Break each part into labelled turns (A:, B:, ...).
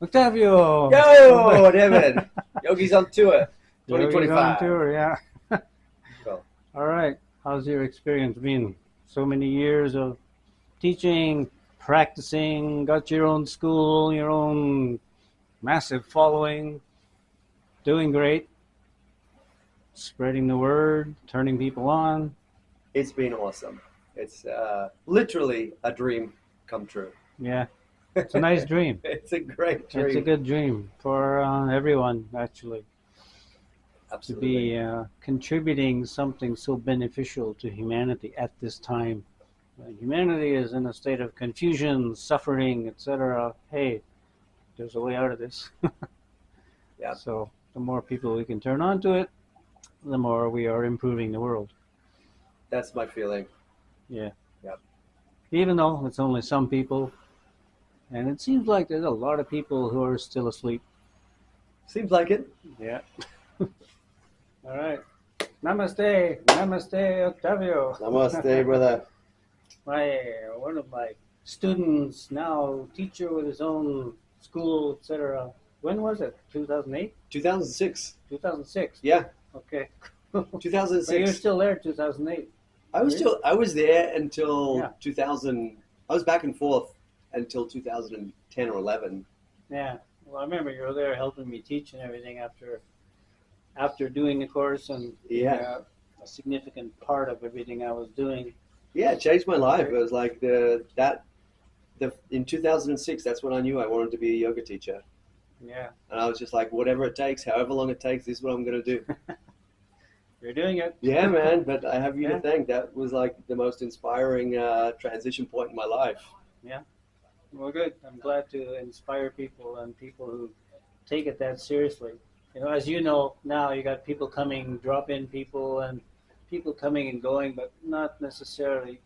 A: Octavio!
B: Yo, David. Yogis on tour,
A: Yogis on
B: 2025.
A: tour, yeah.
B: Cool.
A: All right. How's your experience been? So many years of teaching, practicing, got your own school, your own massive following, doing great, spreading the word, turning people on.
B: It's been awesome. It's literally a dream come true.
A: Yeah, it's a nice dream.
B: It's a great
A: It's a
B: dream.
A: good dream for everyone, actually, to
B: Absolutely.
A: be contributing something so beneficial to humanity at this time. Humanity is in a state of confusion, suffering, etc. Hey, there's a way out of this.
B: Yeah,
A: So the more people we can turn on to it, the more we are improving the world.
B: that's my feeling.
A: Yeah.
B: Yeah.
A: Even though it's only some people, and it seems like there's a lot of people who are still asleep.
B: Seems like it.
A: Yeah. All right. Namaste. Namaste, Octavio.
B: Namaste, brother.
A: my One of my students now teacher with his own school, etc. When was it? 2008?
B: 2006.
A: 2006.
B: Yeah,
A: Okay. But you're
B: 2006.
A: still there 2008. Right?
B: I was there until
A: Yeah.
B: 2000. I was back and forth until 2010 or 11.
A: Yeah. Well, I remember you were there helping me teach and everything after doing the course and being
B: Yeah.
A: a significant part of everything I was doing.
B: Yeah, it changed my life. It
A: Great.
B: was like the in 2006. That's when I knew I wanted to be a yoga teacher,
A: Yeah.
B: and I was just like, whatever it takes, however long it takes, this is what I'm gonna do.
A: You're doing it.
B: Yeah, man. But I have you to
A: Yeah.
B: thank. That was like the most inspiring transition point in my life.
A: Yeah. Well, good. I'm glad to inspire people and people who take it that seriously. As you know, now you got people coming, drop-in people, and people coming and going, but not necessarily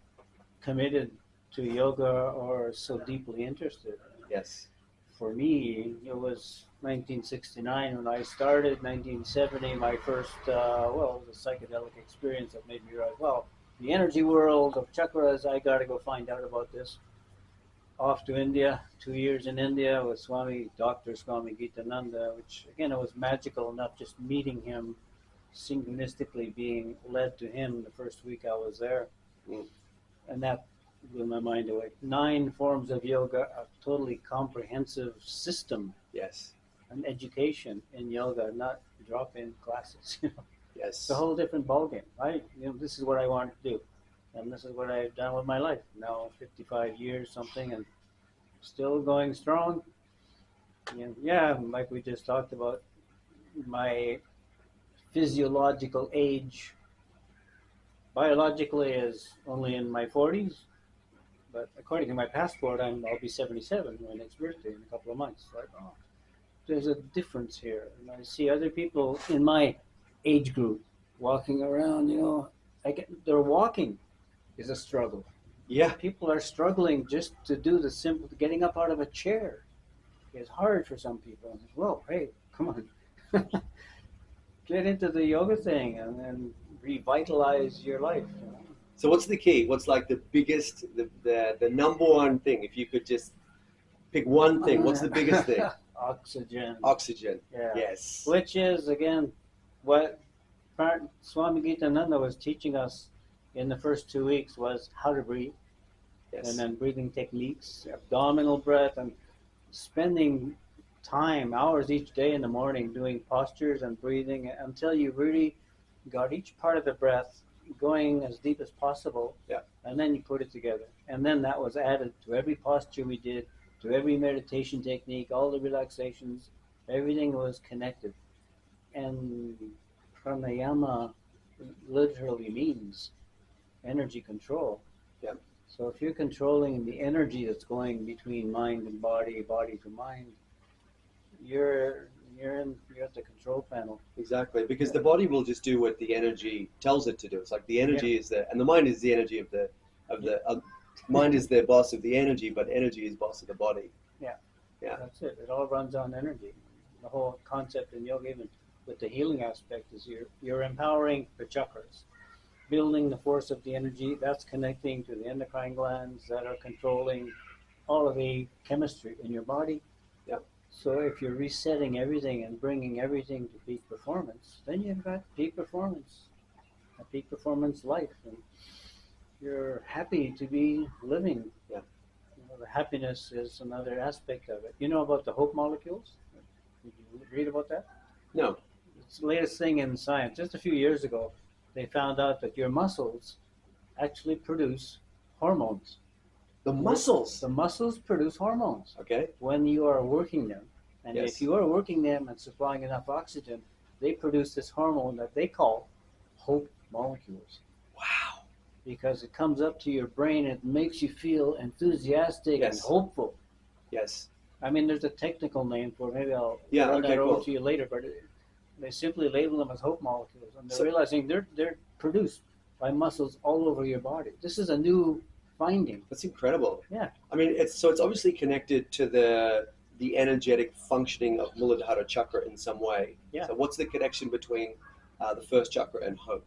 A: committed to yoga or so deeply interested.
B: Yes.
A: For me, it was 1969 when I started. 1970, my first, well, it was a psychedelic experience that made me realize, well, the energy world of chakras, I got to go find out about this. Off to India, 2 years in India with Dr. Swami Gitananda, which again, it was magical enough just meeting him, synchronistically being led to him the first week I was there.
B: Mm.
A: And that blew my mind away. 9 forms of yoga, a totally comprehensive system,
B: Yes.
A: an education in yoga, not drop-in classes. It's a
B: Yes.
A: whole different ballgame. This is what I want to do, and this is what I've done with my life. Now, 55 years, something, and still going strong. Yeah, like we just talked about, my physiological age biologically is only in my 40s, but according to my passport, I'll be 77 my next birthday in a couple of months. Like, oh, there's a difference here, and I see other people in my age group walking around. Their walking is a struggle.
B: Yeah.
A: People are struggling just to do the simple getting up out of a chair. It's hard for some people. Well, hey, come on, get into the yoga thing and revitalize your life.
B: So what's the key? What's like the biggest, the number one thing? If you could just pick one thing, what's the biggest thing?
A: Oxygen.
B: Oxygen.
A: Yeah.
B: Yes.
A: Which is again what Swami Gitananda was teaching us in the first 2 weeks was how to breathe, and
B: Yes.
A: then breathing techniques, abdominal breath, and spending time, hours each day in the morning doing postures and breathing until you really got each part of the breath going as deep as possible.
B: Yeah.
A: And then you put it together. And then that was added to every posture we did, to every meditation technique, all the relaxations, everything was connected. And pranayama literally means energy control.
B: Yeah.
A: So if you're controlling the energy that's going between mind and body, body to mind, you're at the control panel.
B: Exactly. Because the body will just do what the energy tells it to do. It's like the
A: Yeah.
B: energy is the, and the mind is the energy of the mind is the boss of the energy, but energy is boss of the body.
A: Yeah.
B: Yeah.
A: That's it. It all runs on energy. The whole concept in yoga, even with the healing aspect, is you're empowering the chakras, building the force of the energy. That's connecting to the endocrine glands that are controlling all of the chemistry in your body.
B: Yeah.
A: So if you're resetting everything and bringing everything to peak performance, then you've got peak performance, a peak performance life, and you're happy to be living.
B: Yeah.
A: The happiness is another aspect of it. You know about the hope molecules? Did you read about that?
B: No.
A: It's the latest thing in science. Just a few years ago, they found out that your muscles actually produce hormones.
B: The muscles.
A: The muscles produce hormones
B: Okay.
A: when you are working them. And
B: Yes.
A: if you are working them and supplying enough oxygen, they produce this hormone that they call hope molecules.
B: Wow.
A: Because it comes up to your brain, it makes you feel enthusiastic and
B: Yes.
A: hopeful.
B: Yes.
A: I mean, there's a technical name for it. Maybe I'll
B: Yeah,
A: run
B: okay,
A: that over
B: cool.
A: to you later. But they simply label them as hope molecules, and they're
B: So-
A: realizing they're produced by muscles all over your body. This is a new finding.
B: That's incredible.
A: Yeah.
B: I mean, it's obviously connected to the energetic functioning of Muladhara chakra in some way.
A: Yeah.
B: So what's the connection between the first chakra and hope?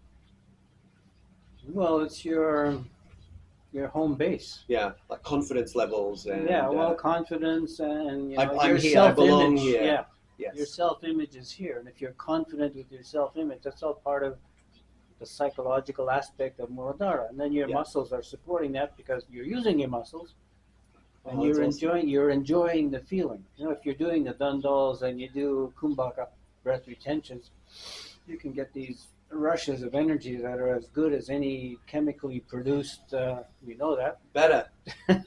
A: Well, it's your home base.
B: Yeah, like confidence levels and
A: Yeah, well, confidence and
B: I'm
A: your
B: here, I belong
A: self-image.
B: here.
A: Yeah,
B: yes.
A: your self-image is here, and if you're confident with your self-image, that's all part of the psychological aspect of Muladhara. And then your
B: Yeah.
A: muscles are supporting that because you're using your muscles, and
B: Oh,
A: you're
B: that's awesome.
A: enjoying the feeling. If you're doing the dundalls and you do kumbhaka breath retentions, you can get these rushes of energy that are as good as any chemically produced. We know that.
B: Better.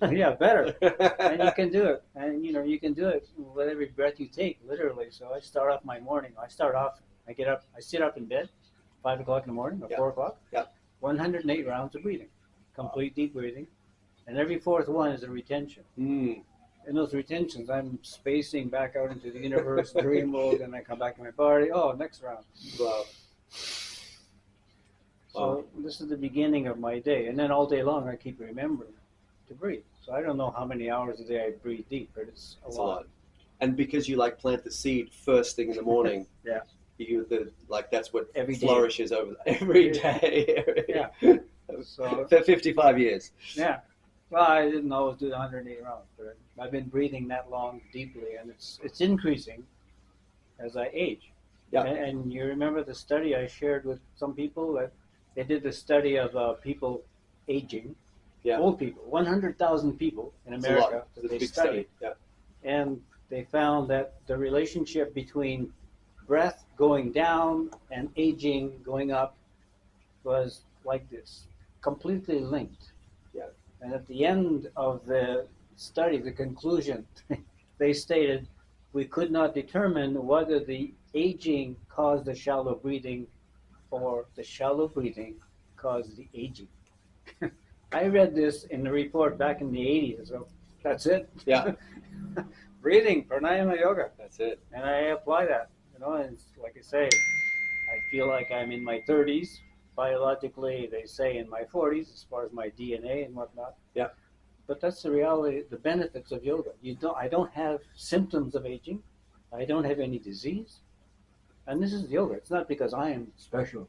A: Yeah, better. And you can do it, and you can do it with every breath you take, literally. So I start off my morning. I get up, I sit up in bed, 5 o'clock in the morning or
B: Yeah.
A: 4 o'clock.
B: Yeah.
A: 108 rounds of breathing, complete deep breathing, and every fourth one is a retention.
B: Mm.
A: In those retentions, I'm spacing back out into the universe, dream mode, and I come back to my body. Oh, next round.
B: Wow.
A: So this is the beginning of my day, and then all day long I keep remembering to breathe. So I don't know how many hours a day I breathe deep, but it's a lot.
B: And because you plant the seed first thing in the morning,
A: Yeah.
B: That's what
A: Every day.
B: flourishes over every day.
A: Yeah. So
B: For 55 years.
A: yeah. Well, I didn't always do the 108 rounds, but I've been breathing that long deeply, and it's increasing as I age.
B: Yeah.
A: And you remember the study I shared with some people that they did the study of people aging,
B: Yeah.
A: old people, 100,000 people in
B: It's a
A: America
B: lot.
A: that
B: It's a
A: they
B: big
A: studied,
B: study. Yeah.
A: and they found that the relationship between breath going down and aging going up was like this, completely linked.
B: Yeah.
A: And at the end of the study, the conclusion, they stated, we could not determine whether the aging caused the shallow breathing or the shallow breathing caused the aging. I read this in the report back in the 80s, so that's it.
B: Yeah.
A: Breathing, pranayama yoga.
B: That's it.
A: And I apply that, and it's like I say, I feel like I'm in my 30s. Biologically, they say in my 40s, as far as my DNA and whatnot.
B: Yeah.
A: But that's the reality, the benefits of yoga. I don't have symptoms of aging. I don't have any disease. And this is yoga. It's not because I am special.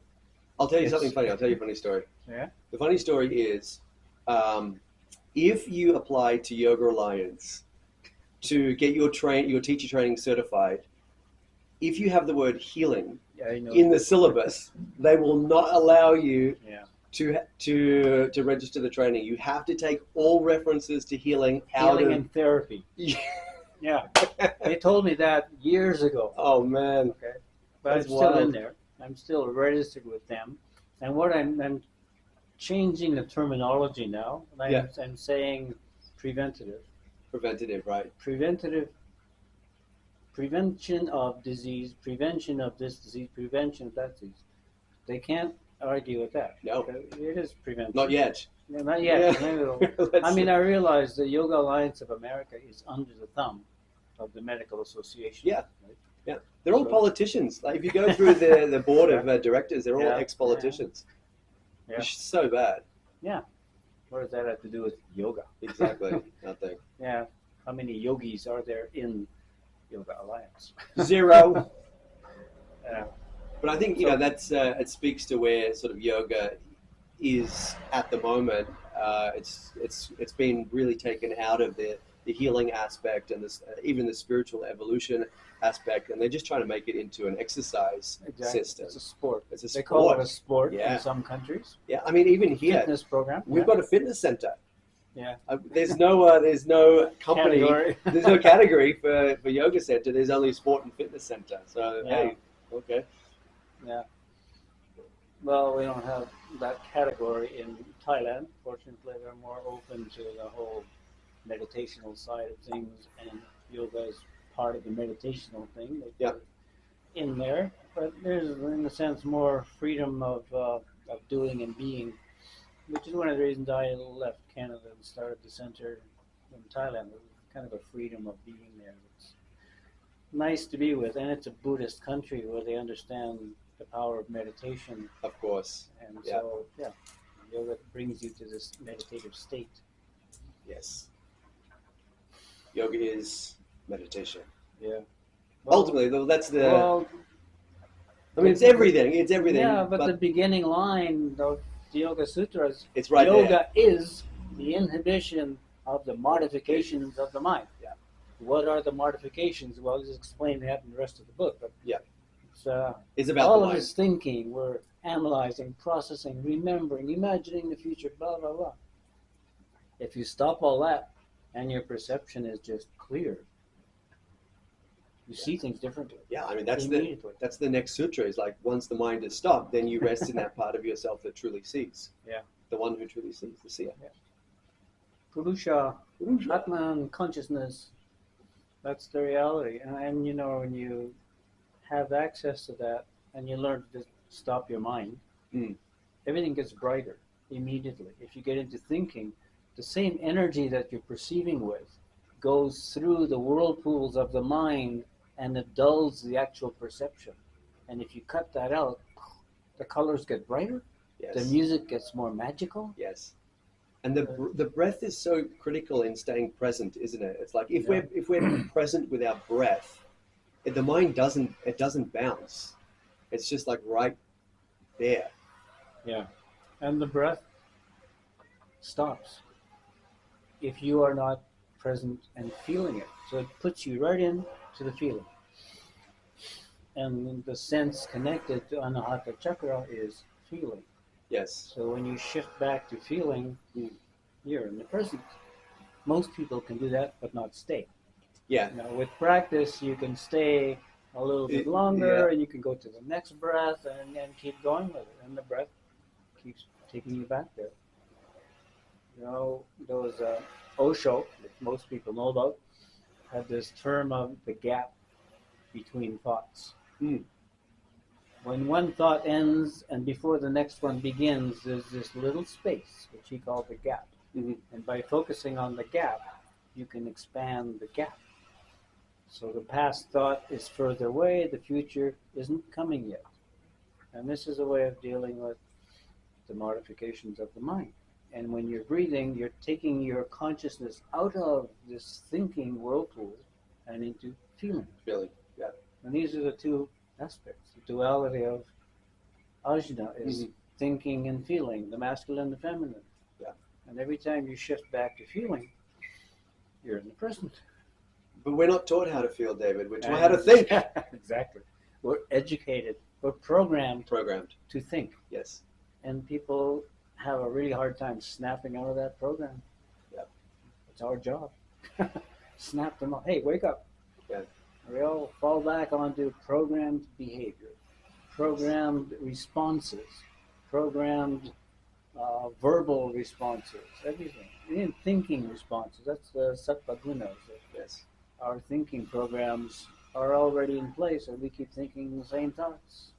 B: I'll tell you
A: It's-
B: something funny. I'll tell you a funny story.
A: Yeah.
B: The funny story is, if you apply to Yoga Alliance to get your teacher training certified, if you have the word healing
A: Yeah, I know.
B: in the syllabus, they will not allow you
A: Yeah.
B: to register the training. You have to take all references to healing out
A: Healing
B: of.
A: and therapy.
B: Yeah.
A: Yeah. They told me that years ago.
B: Oh man.
A: Okay. But
B: That's
A: I'm still in
B: wild.
A: there. I'm still registered with them. And what I'm changing the terminology now. And
B: Yeah.
A: I'm saying preventative.
B: Preventative, right?
A: Prevention of disease, prevention of this disease, prevention of that disease. They can't argue with that.
B: No.
A: It is prevention.
B: Not yet.
A: Yeah, not yet.
B: Yeah.
A: Maybe it'll-
B: Let's-
A: I mean, I realize the Yoga Alliance of America is under the thumb of the Medical Association.
B: Yeah.
A: Right?
B: they're all
A: So-
B: politicians. Like if you go through the board of directors, they're all
A: Yeah.
B: ex-politicians.
A: Yeah.
B: Which is so bad.
A: What does that have to do with yoga?
B: Exactly. Nothing.
A: Yeah. How many yogis are there in Yoga Alliance?
B: Zero.
A: Yeah.
B: But I think that's it speaks to where sort of yoga is at the moment. It's been really taken out of the healing aspect and this, even the spiritual evolution aspect, and they're just trying to make it into an exercise system.
A: It's a sport.
B: It's a
A: They
B: sport.
A: call it a sport
B: Yeah.
A: in some countries.
B: Yeah, I mean, even here,
A: Fitness program.
B: we've got a fitness center.
A: Yeah.
B: There's no company,
A: Category.
B: there's no category for yoga center. There's only sport and fitness center. So
A: Yeah.
B: hey, okay.
A: Yeah. Well, we don't have that category in Thailand. Fortunately, they're more open to the whole meditational side of things, and yoga is part of the meditational thing. They
B: Yeah.
A: put it in there, but there's, in a sense, more freedom of doing and being, which is one of the reasons I left Canada and started the center in Thailand. It was kind of a freedom of being there. It's nice to be with, and it's a Buddhist country where they understand the power of meditation,
B: Of course.
A: and
B: Yeah.
A: so yoga brings you to this meditative state.
B: Yes. Yoga is meditation.
A: Yeah.
B: Ultimately, though, that's the.
A: Well,
B: I mean, it's everything. It's everything.
A: yeah, but the beginning line of the Yoga Sutras,
B: it's right
A: yoga is the inhibition of the modifications of the mind.
B: Yeah.
A: What are the modifications? Well, I'll just explain that in the rest of the book. But
B: Yeah.
A: It's
B: about
A: all
B: the
A: of
B: mind.
A: this thinking. We're analyzing, processing, remembering, imagining the future, blah, blah, blah. If you stop all that and your perception is just clear, you see things differently.
B: Yeah, I mean that's
A: immediately.
B: that's the next sutra. Is like once the mind is stopped, then you rest in that part of yourself that truly sees.
A: Yeah.
B: The one who truly sees, the seer.
A: Yeah. Purusha, Atman, consciousness, that's the reality. And you know, when you have access to that and you learn to stop your mind, everything gets brighter immediately. If you get into thinking, the same energy that you're perceiving with goes through the whirlpools of the mind and it dulls the actual perception. And if you cut that out, the colors get brighter,
B: Yes.
A: the music gets more magical.
B: Yes. And the breath is so critical in staying present, isn't it? It's like if we're present with our breath, the mind doesn't bounce. It's just like right there.
A: Yeah. And the breath stops if you are not present and feeling it. So it puts you right in to the feeling. And the sense connected to Anahata Chakra is feeling.
B: Yes.
A: So when you shift back to feeling, you're in the present. Most people can do that, but not stay.
B: Yeah.
A: Now, with practice, you can stay a little bit longer, and you can go to the next breath and keep going with it. And the breath keeps taking you back there. You know, there was Osho, that most people know about, had this term of the gap between thoughts. When one thought ends and before the next one begins, there's this little space, which he called the gap. And by focusing on the gap, you can expand the gap. So the past thought is further away, the future isn't coming yet. And this is a way of dealing with the modifications of the mind. And when you're breathing, you're taking your consciousness out of this thinking whirlpool and into feeling.
B: Feeling, yeah.
A: And these are the two aspects. The duality of ajna is thinking and feeling, the masculine and the feminine.
B: Yeah.
A: And every time you shift back to feeling, you're in the present.
B: But we're not taught how to feel, David. We're taught how to think.
A: Exactly. We're educated. We're programmed to think.
B: Yes.
A: And people have a really hard time snapping out of that program.
B: Yep.
A: It's our job. Snap them out. Hey, wake up.
B: Yeah.
A: We all fall back onto programmed behavior, programmed responses, programmed verbal responses, everything. Even thinking responses. That's the sattva gunas.
B: Yes. Our
A: thinking programs are already in place, and we keep thinking the same thoughts.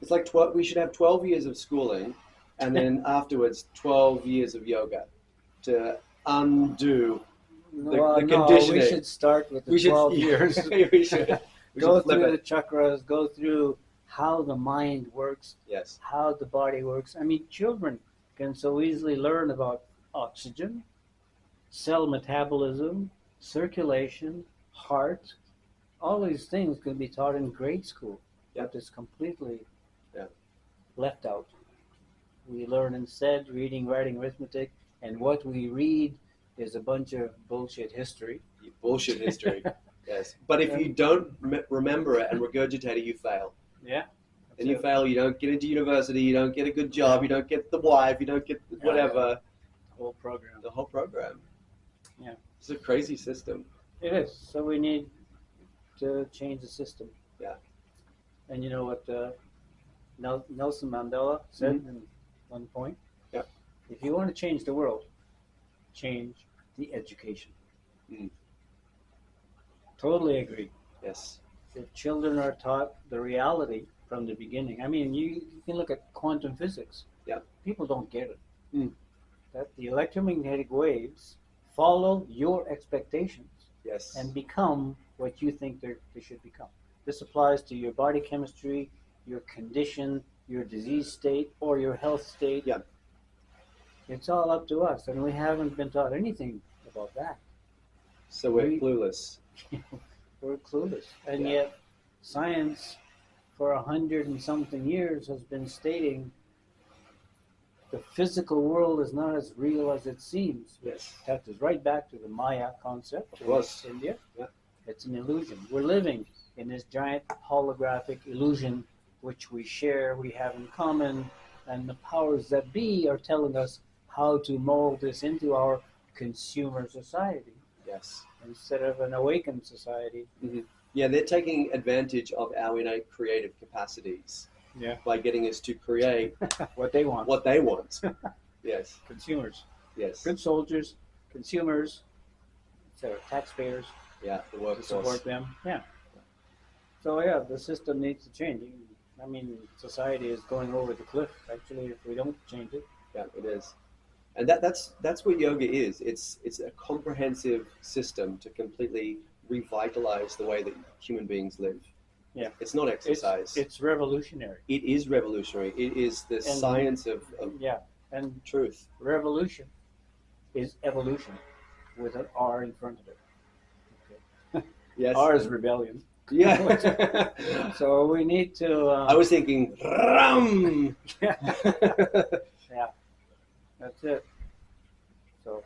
B: It's like we should have 12 years of schooling, and then afterwards 12 years of yoga to undo the conditioning.
A: We should start with the 12 years.
B: We should.
A: Go through the chakras, go through how the mind works,
B: yes,
A: how the body works. I mean, children can so easily learn about oxygen, cell metabolism, circulation, heart. All these things can be taught in grade school, but it's completely left out. We learn instead reading, writing, arithmetic, and what we read is a bunch of bullshit history.
B: Bullshit history. Yes. But if you don't remember it and regurgitate it, you fail.
A: Yeah.
B: And you fail, you don't get into university, you don't get a good job, you don't get the wife, you don't get whatever.
A: The whole program.
B: The whole program.
A: Yeah.
B: It's a crazy system.
A: It is. So we need to change the system.
B: Yeah.
A: And you know what Nelson Mandela said in one point?
B: Yeah.
A: If you want to change the world, change the education.
B: Mm.
A: Totally agree.
B: Yes.
A: If children are taught the reality from the beginning, I mean, you can look at quantum physics.
B: Yeah.
A: People don't get it.
B: Mm.
A: That the electromagnetic waves follow your expectations
B: Yes.
A: and become what you think they should become. This applies to your body chemistry, your condition, your disease state, or your health state.
B: Yeah.
A: It's all up to us, and we haven't been taught anything about that.
B: So we're clueless.
A: We're clueless. And yet science for 100 and something years has been stating the physical world is not as real as it seems.
B: Yes.
A: That is right back to the Maya concept in India.
B: Yeah.
A: It's an illusion. We're living in this giant holographic illusion which we share, we have in common, and the powers that be are telling us how to mold this into our consumer society.
B: Yes.
A: Instead of an awakened society.
B: Mm-hmm. Yeah, they're taking advantage of our innate creative capacities.
A: Yeah.
B: By getting us to create
A: what they want.
B: What they want. Yes.
A: Consumers.
B: Yes.
A: Good soldiers, consumers, so taxpayers.
B: Yeah, the workforce.
A: To support them. Yeah. So yeah, the system needs to change. I mean, society is going over the cliff. Actually, if we don't change it.
B: Yeah, it is. And that's what yoga is. It's a comprehensive system to completely revitalize the way that human beings live.
A: Yeah.
B: It's not exercise.
A: It's revolutionary.
B: It is revolutionary. It is the science of
A: and
B: truth.
A: Revolution is evolution with an R in front of it. Okay.
B: Yes.
A: R is rebellion.
B: Yeah.
A: So we need to.
B: I was thinking, ram.
A: Yeah. That's it. So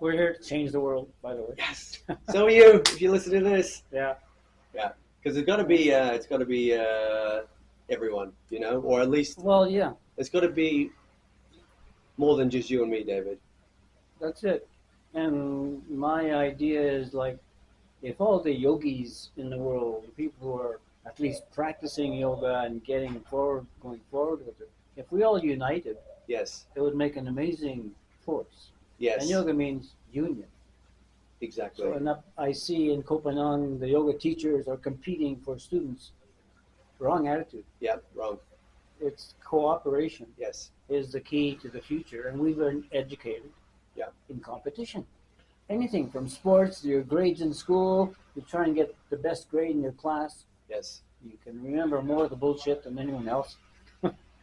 A: we're here to change the world, by the way.
B: Yes. So are you, if you listen to this.
A: Yeah.
B: Yeah. Because it's got to be everyone, you know, or at least.
A: Well, yeah.
B: It's got to be more than just you and me, David.
A: That's it. And my idea is like, if all the yogis in the world, the people who are at least practicing yoga and going forward with it, if we all united,
B: yes,
A: it would make an amazing force.
B: Yes.
A: And yoga means union.
B: Exactly.
A: So, and I see in Copenhagen, the yoga teachers are competing for students. Wrong attitude.
B: Yeah, wrong.
A: It's cooperation.
B: Yes.
A: Is the key to the future, and we've been educated.
B: Yeah.
A: In competition. Anything from sports to your grades in school, you try and get the best grade in your class.
B: Yes.
A: You can remember more of the bullshit than anyone else,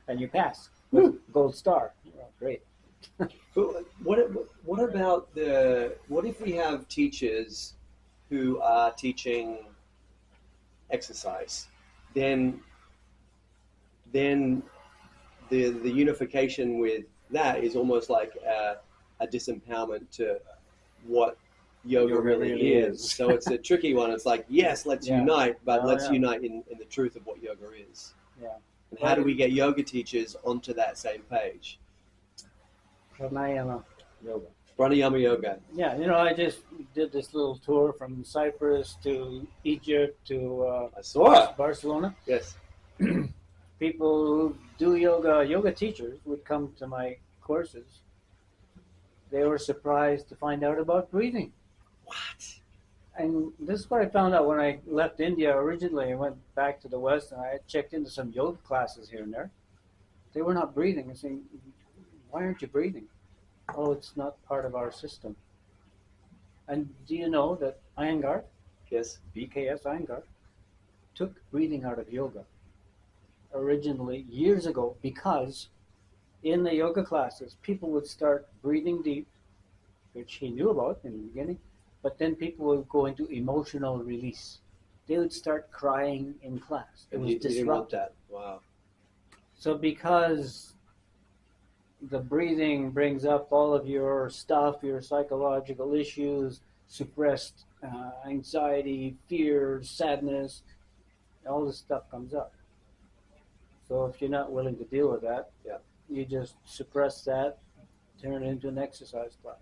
A: and you pass with gold star. Oh, great.
B: But what about what if we have teachers who are teaching exercise? Then the unification with that is almost like a disempowerment to what yoga really is. So it's a tricky one. It's like, yes, let's unite, but let's unite in the truth of what yoga is.
A: Yeah.
B: And how do we get yoga teachers onto that same page?
A: Pranayama yoga.
B: Pranayama yoga.
A: Yeah, you know, I just did this little tour from Cyprus to Egypt to
B: I saw it.
A: Barcelona.
B: Yes.
A: People who do yoga teachers would come to my courses. They were surprised to find out about breathing.
B: What?
A: And this is what I found out when I left India originally and went back to the West, and I had checked into some yoga classes here and there. They were not breathing. I was saying, why aren't you breathing? Oh, it's not part of our system. And do you know that Iyengar,
B: Yes.
A: BKS Iyengar, took breathing out of yoga originally years ago because in the yoga classes, people would start breathing deep, which he knew about in the beginning, but then people would go into emotional release. They would start crying in class. It was disruptive.
B: That. Wow.
A: So because the breathing brings up all of your stuff, your psychological issues, suppressed anxiety, fear, sadness, all this stuff comes up. So if you're not willing to deal with that,
B: Yeah.
A: you just suppress that, turn it into an exercise class.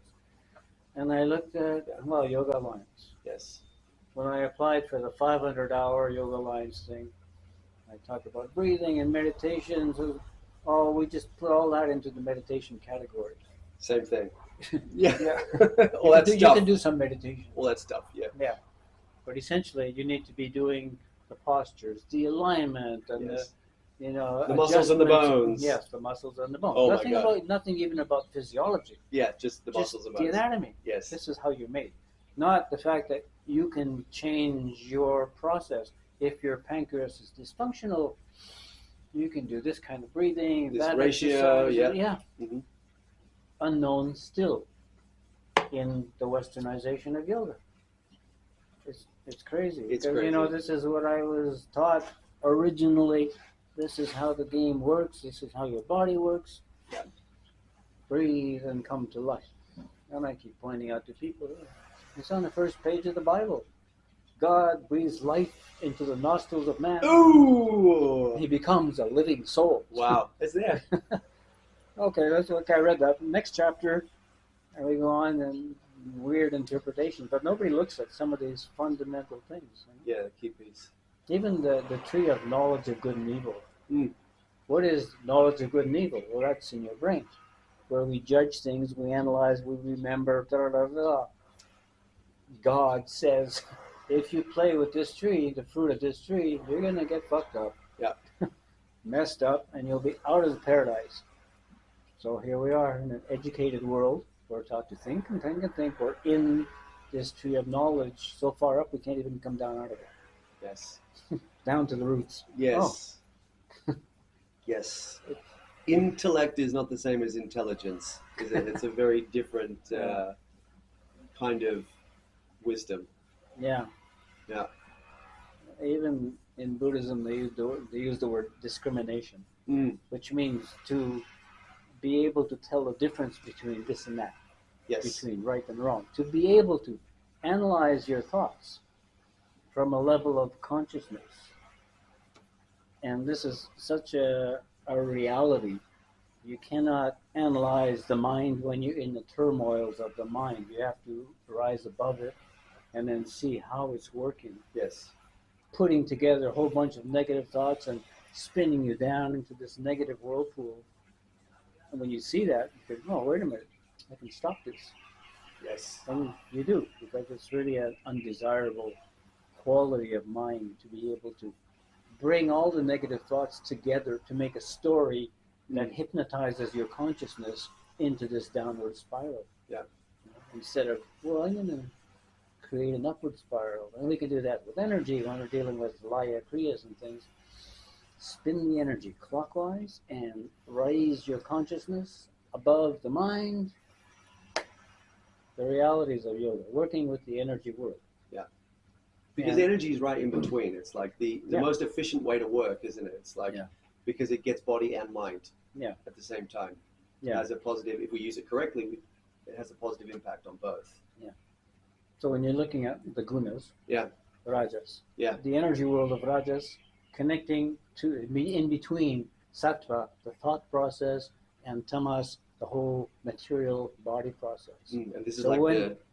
A: And I looked at, well, Yoga Alliance.
B: Yes.
A: When I applied for the 500-hour Yoga Alliance thing, I talked about breathing and meditation. So, oh, we just put all that into the meditation category.
B: Same thing. Yeah.
A: Yeah.
B: All that
A: You
B: stuff.
A: can do some meditation.
B: All that stuff. Yeah.
A: Yeah. But essentially, you need to be doing the postures, the alignment, and
B: Yes.
A: the
B: muscles and the
A: adjustments.
B: bones.
A: Yes, the muscles and the bones.
B: Oh my
A: Nothing
B: God.
A: nothing even about physiology.
B: Yeah, just the
A: Just
B: muscles and
A: the
B: bones.
A: anatomy.
B: Yes.
A: This is how you're made. Not the fact that you can change your process. If your pancreas is dysfunctional, you can do this kind of breathing,
B: This
A: that
B: ratio,
A: exercise.
B: yeah. Mhm.
A: Unknown still in the westernization of yoga. It's crazy.
B: It's
A: Because,
B: crazy.
A: this is what I was taught originally. This is how the game works. This is how your body works.
B: Yeah.
A: Breathe and come to life. And I keep pointing out to people, it's on the first page of the Bible. God breathes life into the nostrils of man.
B: Ooh!
A: He becomes a living soul.
B: Wow. It's there.
A: Okay, that's okay. I read that. Next chapter, and we go on and weird interpretations, but nobody looks at some of these fundamental things.
B: Yeah, the key piece.
A: Even the tree of knowledge of good and evil.
B: Mm.
A: What is knowledge of good and evil? Well, that's in your brain, where we judge things, we analyze, we remember. Da, da, da. God says, if you play with this tree, the fruit of this tree, you're gonna get fucked up.
B: Yeah.
A: Messed up, and you'll be out of the paradise. So here we are in an educated world. We're taught to think and think and think. We're in this tree of knowledge so far up we can't even come down out of it.
B: Yes.
A: Down to the roots.
B: Yes. Yes. Intellect is not the same as intelligence, is it? It's a very different kind of wisdom.
A: Yeah.
B: Yeah.
A: Even in Buddhism, they use the word discrimination, which means to be able to tell the difference between this and that,
B: Yes.
A: between right and wrong, to be able to analyze your thoughts from a level of consciousness. And this is such a reality. You cannot analyze the mind when you're in the turmoils of the mind. You have to rise above it and then see how it's working.
B: Yes.
A: Putting together a whole bunch of negative thoughts and spinning you down into this negative whirlpool. And when you see that, you think, oh, wait a minute, I can stop this.
B: Yes.
A: And you do, because it's really an undesirable quality of mind to be able to bring all the negative thoughts together to make a story that hypnotizes your consciousness into this downward spiral.
B: Yeah.
A: Instead of, well, I'm going to create an upward spiral. And we can do that with energy when we're dealing with Laya Kriyas and things. Spin the energy clockwise and raise your consciousness above the mind. The realities of yoga, working with the energy world.
B: Yeah. Because energy is right in between. It's like the most efficient way to work, isn't it? It's like, because it gets body and mind at the same time. It has a positive, if we use it correctly, it has a positive impact on both.
A: Yeah. So when you're looking at the gunas, rajas, the energy world of rajas, connecting to in between sattva, the thought process, and tamas, the whole material body process.
B: And this is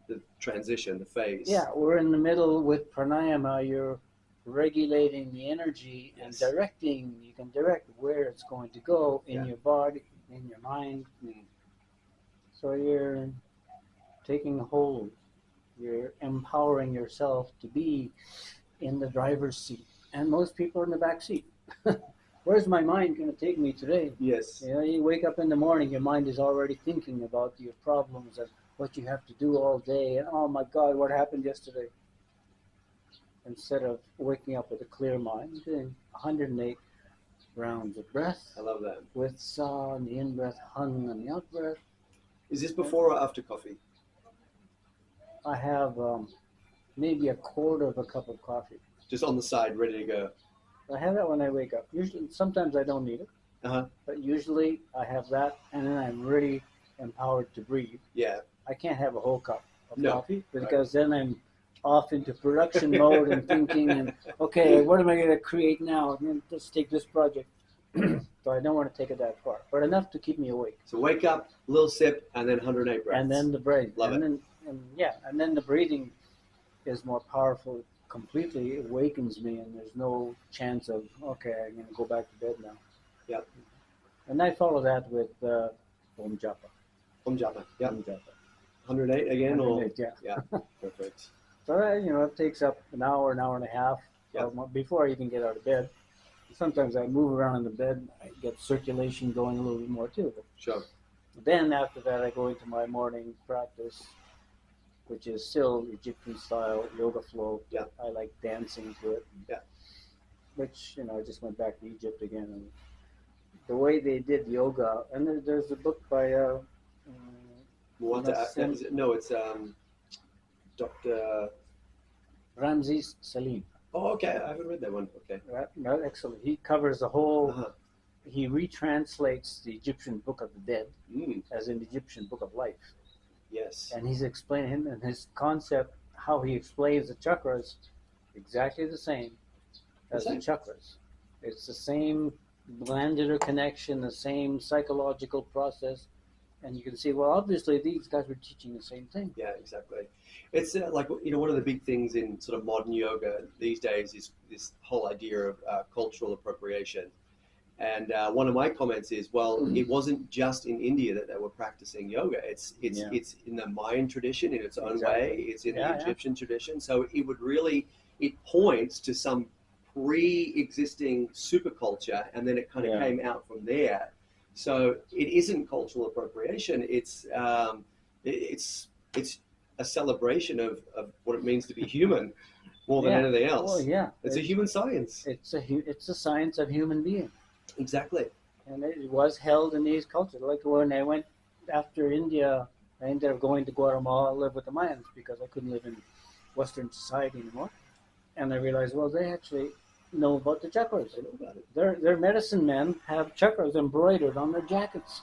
B: the transition, the phase. Yeah,
A: we're in the middle with pranayama. You're regulating the energy and directing. You can direct where it's going to go in your body, in your mind. So you're taking hold. You're empowering yourself to be in the driver's seat. And most people are in the back seat. Where's my mind going to take me today?
B: Yes.
A: You wake up in the morning, your mind is already thinking about your problems and what you have to do all day. And oh my God, what happened yesterday? Instead of waking up with a clear mind, doing 108 rounds of breath.
B: I love that. With
A: sa on the in-breath, hun on the out-breath.
B: Is this before or after coffee?
A: I have maybe a quarter of a cup of coffee.
B: Just on the side, ready to go.
A: I have that when I wake up. Usually, sometimes I don't need it.
B: Uh-huh.
A: But usually I have that, and then I'm really empowered to breathe.
B: Yeah.
A: I can't have a whole cup of
B: No.
A: coffee because then I'm off into production mode and thinking and okay, what am I going to create now? Let's take this project. So I don't want to take it that far, but enough to keep me awake.
B: So wake up, little sip, and then 108 breaths.
A: And then the breath,
B: Love
A: and
B: it.
A: and then the breathing is more powerful. Completely awakens me, and there's no chance of okay, I'm going to go back to bed now.
B: Yep.
A: And I follow that with Om Japa.
B: Om Japa. Yep.
A: Om Japa.
B: 108 again, or
A: 108, yeah.
B: yeah, perfect.
A: So it takes up an hour and a half before I even get out of bed. Sometimes I move around in the bed, I get circulation going a little bit more too. But
B: Sure.
A: then after that, I go into my morning practice, which is still Egyptian style yoga flow.
B: Yeah.
A: I like dancing to it.
B: Yeah.
A: Which I just went back to Egypt again, and the way they did yoga. And there's a book by
B: No, it's Dr.
A: Ramses Salim.
B: Oh, okay. I haven't read that one. Okay.
A: Right? No, excellent. He covers the whole.
B: Uh-huh.
A: He retranslates the Egyptian Book of the Dead
B: Mm.
A: as an Egyptian Book of Life.
B: Yes.
A: And he's explaining him and his concept, how he explains the chakras, exactly the same as the chakras. It's the same glandular connection, the same psychological process. And you can see, well, obviously these guys were teaching the same thing.
B: Yeah, exactly. It's like, one of the big things in sort of modern yoga these days is this whole idea of cultural appropriation. And one of my comments is, well, it wasn't just in India that they were practicing yoga. It's in the Mayan tradition in its own way. It's in the Egyptian tradition. So it points to some pre-existing superculture, and then it kind of came out from there. So it isn't cultural appropriation. It's a celebration of what it means to be human more than anything else.
A: Well, yeah.
B: It's a human science.
A: It's a science of human being.
B: Exactly.
A: And it was held in these cultures. Like when I went after India, I ended up going to Guatemala, live with the Mayans because I couldn't live in Western society anymore. And I realized, well, they actually know about the chakras.
B: I know about it.
A: Their medicine men have chakras embroidered on their jackets,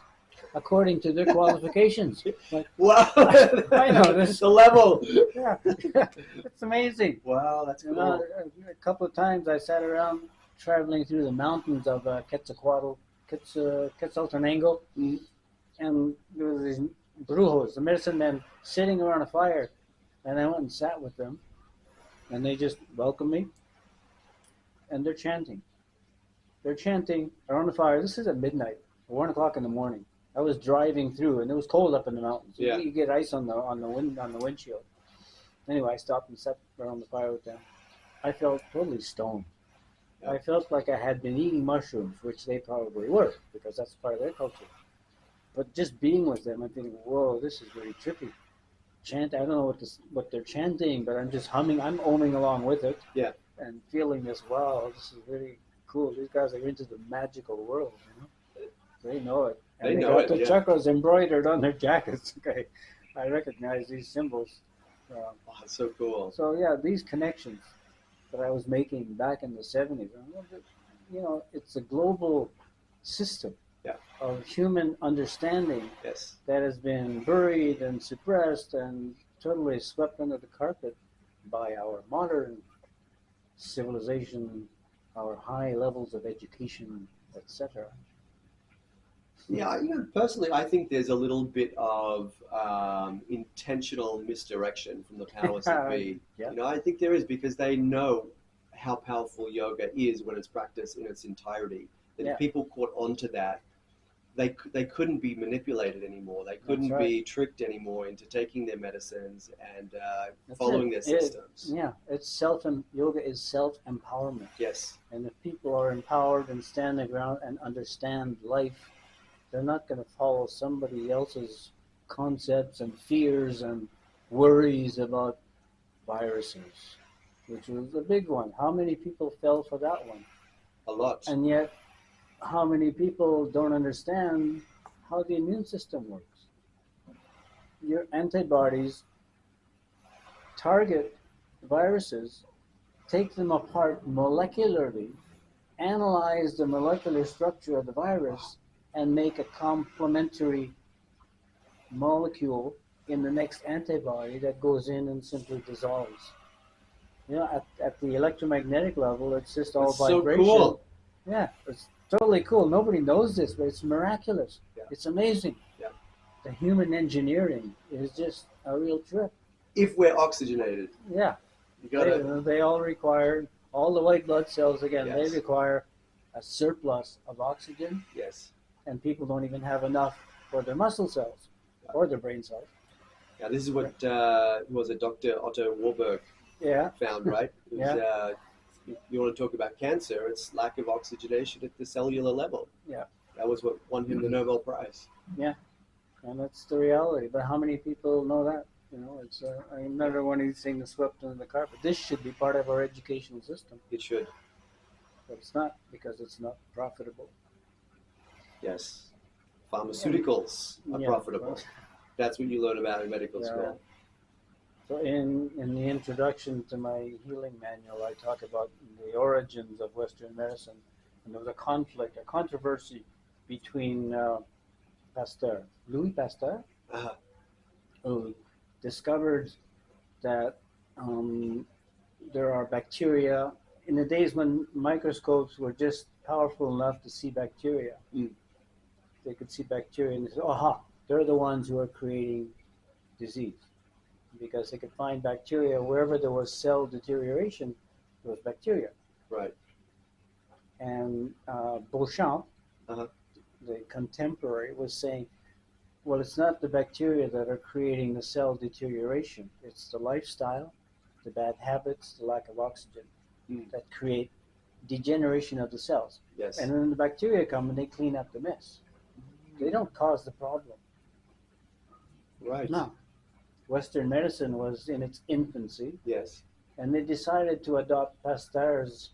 A: according to their qualifications. Like,
B: wow!
A: I know this.
B: The level.
A: Yeah, it's amazing.
B: Wow, that's cool.
A: A couple of times I sat around traveling through the mountains of Quetzaltenango, and there was these brujos, the medicine men, sitting around a fire, and I went and sat with them, and they just welcomed me, and they're chanting. They're chanting around the fire. This is at midnight, 1 o'clock in the morning. I was driving through, and it was cold up in the mountains.
B: Yeah.
A: You get ice on the windshield. Anyway, I stopped and sat around the fire with them. I felt totally stoned. I felt like I had been eating mushrooms, which they probably were, because that's part of their culture. But just being with them, I'm thinking, whoa, this is really trippy. I don't know what they're chanting, but I'm just humming, I'm oming along with it.
B: Yeah.
A: And feeling this, wow, this is really cool. These guys are into the magical world, They know it. And they got the chakras embroidered on their jackets. Okay. I recognize these symbols.
B: It's so cool.
A: So, yeah, these connections that I was making back in the 70s. It's a global system of human understanding that has been buried and suppressed and totally swept under the carpet by our modern civilization, our high levels of education, etc.
B: Yeah, personally, I think there's a little bit of intentional misdirection from the powers that be. I think there is, because they know how powerful yoga is when it's practiced in its entirety. That if people caught on to that, they couldn't be manipulated anymore. They couldn't be tricked anymore into taking their medicines and following their systems.
A: Yoga is self-empowerment.
B: Yes.
A: And if people are empowered and stand their ground and understand life, they're not going to follow somebody else's concepts and fears and worries about viruses, which was a big one. How many people fell for that one?
B: A lot.
A: And yet, how many people don't understand how the immune system works? Your antibodies target viruses, take them apart molecularly, analyze the molecular structure of the virus and make a complementary molecule in the next antibody that goes in and simply dissolves. You know, at the electromagnetic level, it's just all
B: It's so
A: vibration.
B: cool.
A: Yeah, it's totally cool. Nobody knows this, but it's miraculous.
B: Yeah.
A: It's amazing.
B: Yeah.
A: The human engineering is just a real trip.
B: If we're oxygenated,
A: Yeah,
B: you gotta.
A: they all require, all the white blood cells, again,
B: Yes.
A: they require a surplus of oxygen,
B: Yes.
A: and people don't even have enough for their muscle cells or their brain cells.
B: Yeah, this is what was it, Dr. Otto Warburg
A: Yeah,
B: found, right? It was,
A: Yeah.
B: if you want to talk about cancer, it's lack of oxygenation at the cellular level.
A: Yeah.
B: That was what won him the Nobel Prize.
A: and that's the reality. But how many people know that? You know, it's another one of these things swept under the carpet. This should be part of our educational system,
B: It should.
A: but it's not because it's not profitable.
B: Yes. Pharmaceuticals are
A: Yeah,
B: profitable.
A: well,
B: That's what you learn about in medical
A: Yeah.
B: school.
A: So in the introduction to my healing manual, I talk about the origins of Western medicine, and there was a conflict, a controversy between Pasteur, Louis Pasteur,
B: Uh-huh.
A: who discovered that there are bacteria in the days when microscopes were just powerful enough to see bacteria.
B: Mm.
A: They could see bacteria and they said, aha, they're the ones who are creating disease. Because they could find bacteria wherever there was cell deterioration, there was bacteria.
B: Right.
A: And Beauchamp,
B: Uh-huh.
A: the contemporary, was saying, well, it's not the bacteria that are creating the cell deterioration. It's the lifestyle, the bad habits, the lack of oxygen that create degeneration of the cells.
B: Yes.
A: And then the bacteria come and they clean up the mess. They don't cause the problem.
B: Right.
A: No. Western medicine was in its infancy,
B: Yes.
A: and they decided to adopt Pasteur's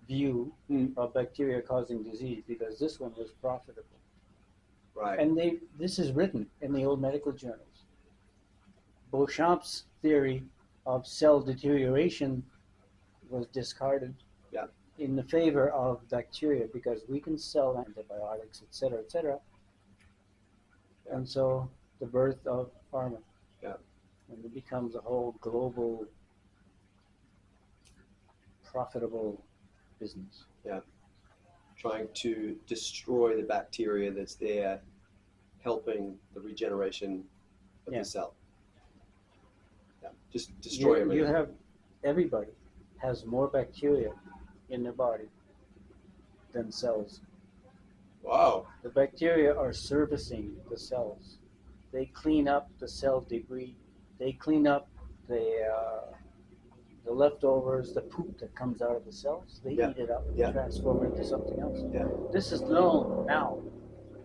A: view
B: Mm.
A: of bacteria causing disease because this one was profitable.
B: Right.
A: And this is written in the old medical journals. Beauchamp's theory of cell deterioration was discarded
B: Yeah.
A: in the favor of bacteria because we can sell antibiotics, etc., etc.
B: Yeah.
A: And so the birth of pharma.
B: Yeah.
A: And it becomes a whole global profitable business.
B: Trying to destroy the bacteria that's there, helping the regeneration of
A: Yeah.
B: the cell. Yeah. Just destroy
A: You
B: everything.
A: have, everybody has more bacteria in their body than cells.
B: Wow.
A: The bacteria are servicing the cells. They clean up the cell debris. They clean up the leftovers, the poop that comes out of the cells. They
B: Yeah.
A: eat it up and
B: Yeah.
A: transform it into something else.
B: Yeah.
A: This is known now,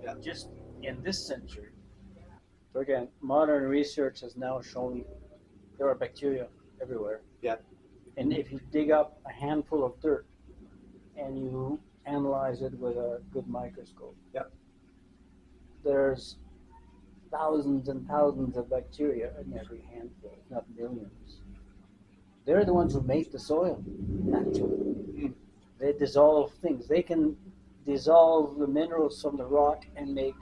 B: Yeah.
A: just in this century. So again, modern research has now shown there are bacteria everywhere.
B: Yeah.
A: And if you dig up a handful of dirt and you analyze it with a good microscope,
B: Yeah.
A: there's thousands and thousands of bacteria in every handful, if not millions. They're the ones who make the soil, naturally.
B: Mm.
A: They dissolve things. They can dissolve the minerals from the rock and make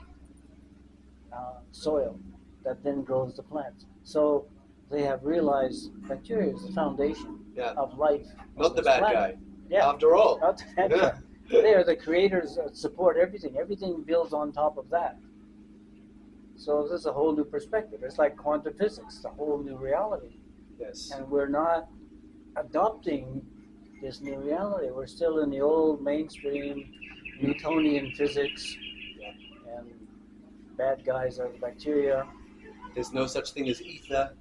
A: soil that then grows the plants. So they have realized bacteria is the foundation
B: Yeah.
A: of life.
B: Not
A: on
B: the
A: this
B: bad
A: planet.
B: guy.
A: Yeah.
B: After all.
A: Not the bad guy. They are the creators that support everything. Everything builds on top of that. So this is a whole new perspective. It's like quantum physics, it's a whole new reality.
B: Yes.
A: And we're not adopting this new reality. We're still in the old mainstream Newtonian physics.
B: Yeah.
A: And bad guys are the bacteria.
B: There's no such thing as ether.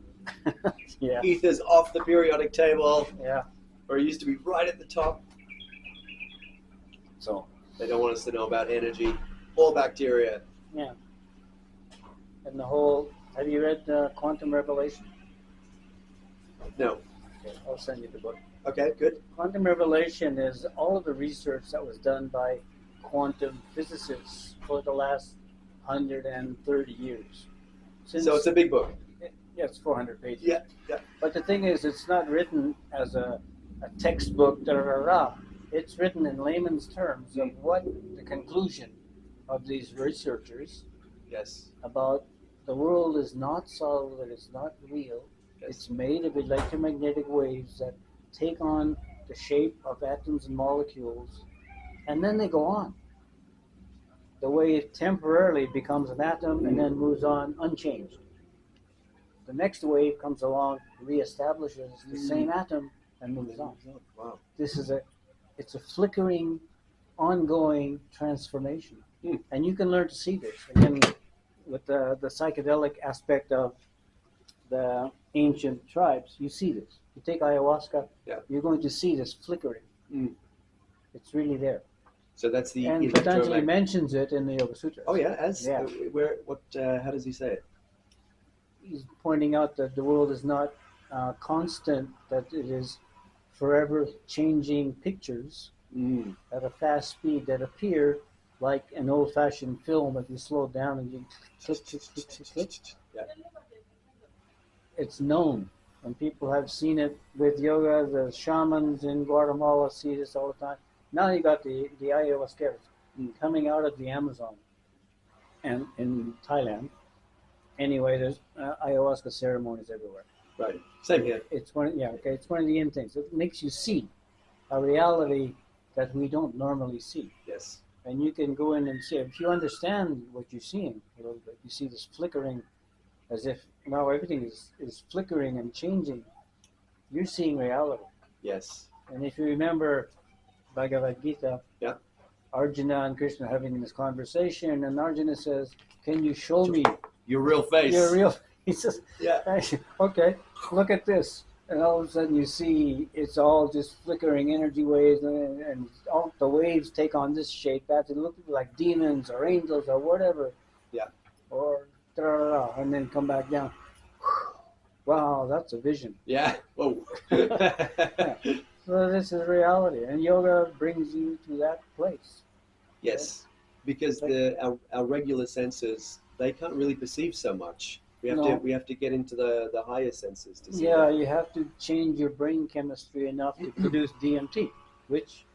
A: Yeah.
B: Ether's off the periodic table,
A: Yeah.
B: or it used to be right at the top.
A: So,
B: They don't want us to know about energy or bacteria.
A: yeah. And the whole, have you read Quantum Revelation?
B: No.
A: Okay, I'll send you the book.
B: Okay, good.
A: Quantum revelation is all of the research that was done by quantum physicists for the last 130 years.
B: So it's a big book.
A: Yeah, it's 400 pages.
B: Yeah, yeah.
A: But the thing is, it's not written as a textbook, da, da, da, da. it's written in layman's terms of what the conclusion of these researchers
B: Yes.
A: about the world is not solid, it's not real.
B: Yes.
A: It's made of electromagnetic waves that take on the shape of atoms and molecules, and then they go on. The wave temporarily becomes an atom and then moves on unchanged. The next wave comes along, reestablishes the same atom, and moves on.
B: Wow.
A: It's a flickering, ongoing transformation,
B: Mm.
A: and you can learn to see this again with the psychedelic aspect of the ancient tribes. You see this. You take ayahuasca,
B: Yeah.
A: you're going to see this flickering.
B: Mm.
A: It's really there.
B: So that's the
A: And Patanjali mentions it in the Yoga Sutras.
B: Oh yeah, where what? How does he say it?
A: He's pointing out that the world is not constant; that it is forever changing pictures at a fast speed that appear like an old-fashioned film. If you slow down and you click, click, click, click, click,
B: Yeah.
A: it's known. And people have seen it with yoga. The shamans in Guatemala see this all the time. Now you got the ayahuasqueros coming out of the Amazon and in Thailand. Anyway, there's ayahuasca ceremonies everywhere.
B: Right. Same here.
A: It's one of the in things. It makes you see a reality that we don't normally see.
B: Yes.
A: And you can go in and see, if you understand what you're seeing a little bit, you see this flickering as if now everything is flickering and changing. You're seeing reality.
B: Yes.
A: And if you remember Bhagavad Gita,
B: yeah.
A: Arjuna and Krishna having this conversation, and Arjuna says, "Can you show me
B: your real face?"
A: Your real. He says,
B: "Yeah,
A: okay, look at this." And all of a sudden, you see it's all just flickering energy waves, and all the waves take on this shape. That it looks like demons or angels or whatever.
B: Yeah.
A: Or and then come back down. Wow, that's a vision.
B: Yeah. Whoa.
A: Yeah. So this is reality, and yoga brings you to that place.
B: Yes, because our regular senses, they can't really perceive so much. We have to get into the higher senses to see.
A: Yeah, you have to change your brain chemistry enough to produce DMT, which